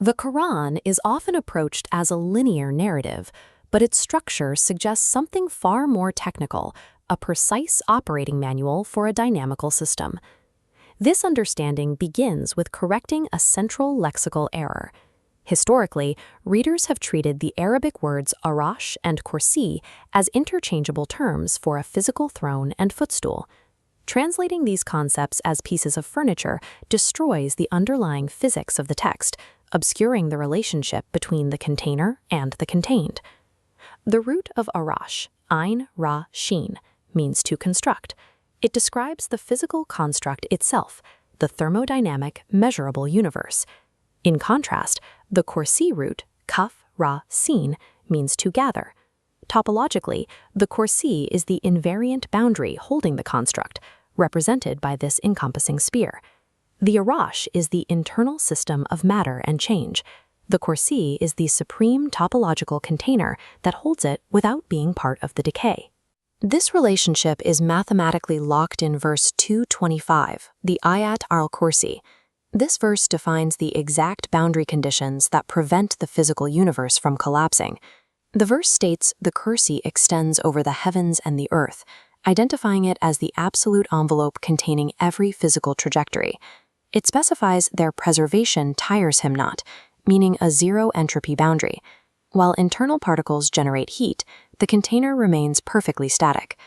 The Quran is often approached as a linear narrative, but its structure suggests something far more technical, a precise operating manual for a dynamical system. This understanding begins with correcting a central lexical error. Historically, readers have treated the Arabic words Arash and Kursi as interchangeable terms for a physical throne and footstool. Translating these concepts as pieces of furniture destroys the underlying physics of the text, obscuring the relationship between the container and the contained. The root of Arash, Ain Ra Shin, means to construct. It describes the physical construct itself, the thermodynamic, measurable universe. In contrast, the Kursi root, Kaf Ra Sin, means to gather. Topologically, the Kursi is the invariant boundary holding the construct, represented by this encompassing sphere. The Arash is the internal system of matter and change. The Kursi is the supreme topological container that holds it without being part of the decay. This relationship is mathematically locked in verse 225, the Ayat al-Kursi. This verse defines the exact boundary conditions that prevent the physical universe from collapsing. The verse states the Kursi extends over the heavens and the earth, identifying it as the absolute envelope containing every physical trajectory. It specifies their preservation tires him not, meaning a zero-entropy boundary. While internal particles generate heat, the container remains perfectly static.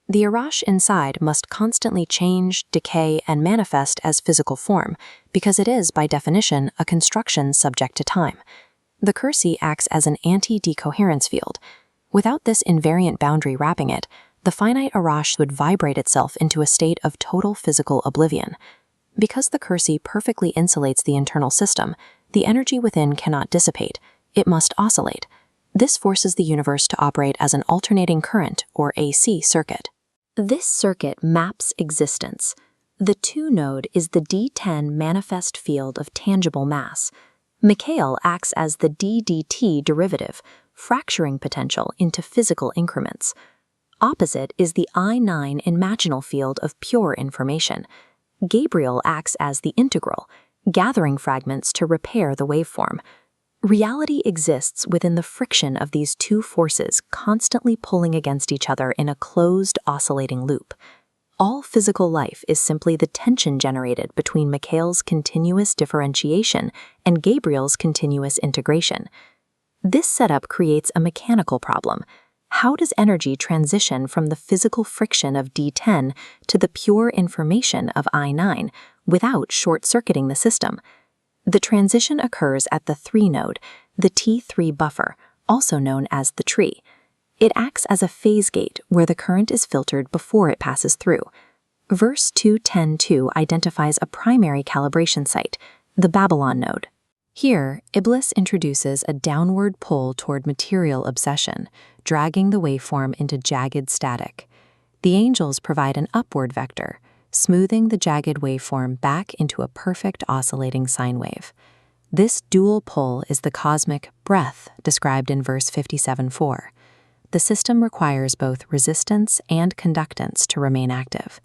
The Arash inside must constantly change, decay, and manifest as physical form, because it is, by definition, a construction subject to time. The Kursi acts as an anti-decoherence field. Without this invariant boundary wrapping it, the finite Arash would vibrate itself into a state of total physical oblivion. Because the Kursi perfectly insulates the internal system, the energy within cannot dissipate. It must oscillate. This forces the universe to operate as an alternating current, or AC, circuit. This circuit maps existence. The 2-node is the D10 manifest field of tangible mass. Mikhail acts as the d/dt derivative, fracturing potential into physical increments. Opposite is the I9 imaginal field of pure information. Gabriel acts as the integral, gathering fragments to repair the waveform. Reality exists within the friction of these two forces constantly pulling against each other in a closed, oscillating loop. All physical life is simply the tension generated between Mikhail's continuous differentiation and Gabriel's continuous integration. This setup creates a mechanical problem. How does energy transition from the physical friction of D10 to the pure information of I9 without short-circuiting the system? The transition occurs at the 3-node, the T3 buffer, also known as the tree. It acts as a phase gate where the current is filtered before it passes through. Verse 210.2 identifies a primary calibration site, the Babylon node. Here, Iblis introduces a downward pull toward material obsession, dragging the waveform into jagged static. The angels provide an upward vector, smoothing the jagged waveform back into a perfect oscillating sine wave. This dual pull is the cosmic breath described in verse 57.4. The system requires both resistance and conductance to remain active.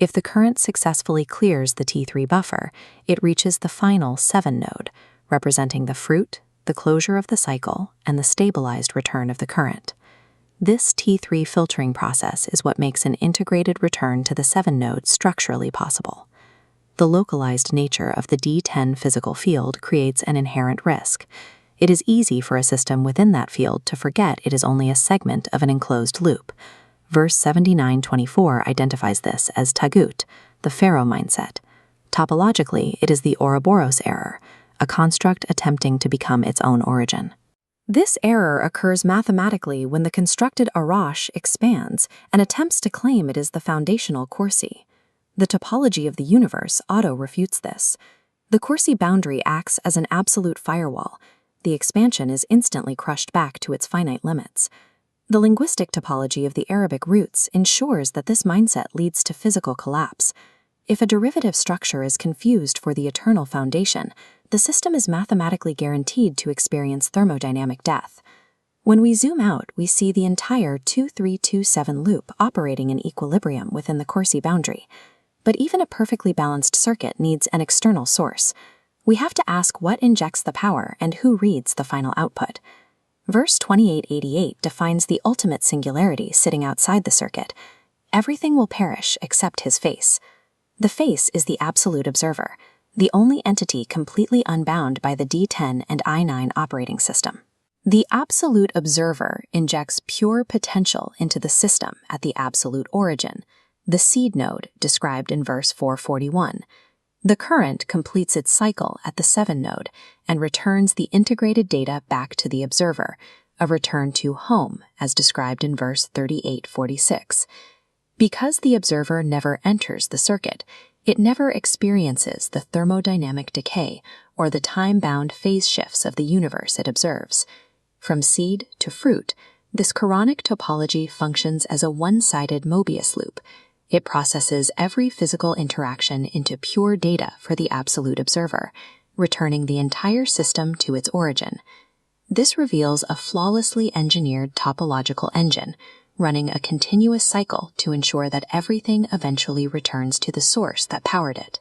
If the current successfully clears the T3 buffer, it reaches the final 7-node, representing the fruit, the closure of the cycle, and the stabilized return of the current. This T3 filtering process is what makes an integrated return to the 7-node structurally possible. The localized nature of the D10 physical field creates an inherent risk. It is easy for a system within that field to forget it is only a segment of an enclosed loop. Verse 79.24 identifies this as tagut, the Pharaoh mindset. Topologically, it is the Ouroboros error, a construct attempting to become its own origin. This error occurs mathematically when the constructed Arash expands and attempts to claim it is the foundational Kursi. The topology of the universe auto-refutes this. The Kursi boundary acts as an absolute firewall. The expansion is instantly crushed back to its finite limits. The linguistic topology of the Arabic roots ensures that this mindset leads to physical collapse. If a derivative structure is confused for the eternal foundation, the system is mathematically guaranteed to experience thermodynamic death. When we zoom out, we see the entire 2327 loop operating in equilibrium within the Kursi boundary. But even a perfectly balanced circuit needs an external source. we have to ask what injects the power and who reads the final output. Verse 2888 defines the ultimate singularity sitting outside the circuit. Everything will perish except his face. The face is the absolute observer, the only entity completely unbound by the D10 and I9 operating system. The absolute observer injects pure potential into the system at the absolute origin, the seed node described in verse 441. The current completes its cycle at the 7 node and returns the integrated data back to the observer, a return to home as described in verse 3846. Because the observer never enters the circuit, it never experiences the thermodynamic decay or the time-bound phase shifts of the universe it observes. From seed to fruit, this Quranic topology functions as a one-sided Mobius loop. It processes every physical interaction into pure data for the absolute observer, returning the entire system to its origin. This reveals a flawlessly engineered topological engine, running a continuous cycle to ensure that everything eventually returns to the source that powered it.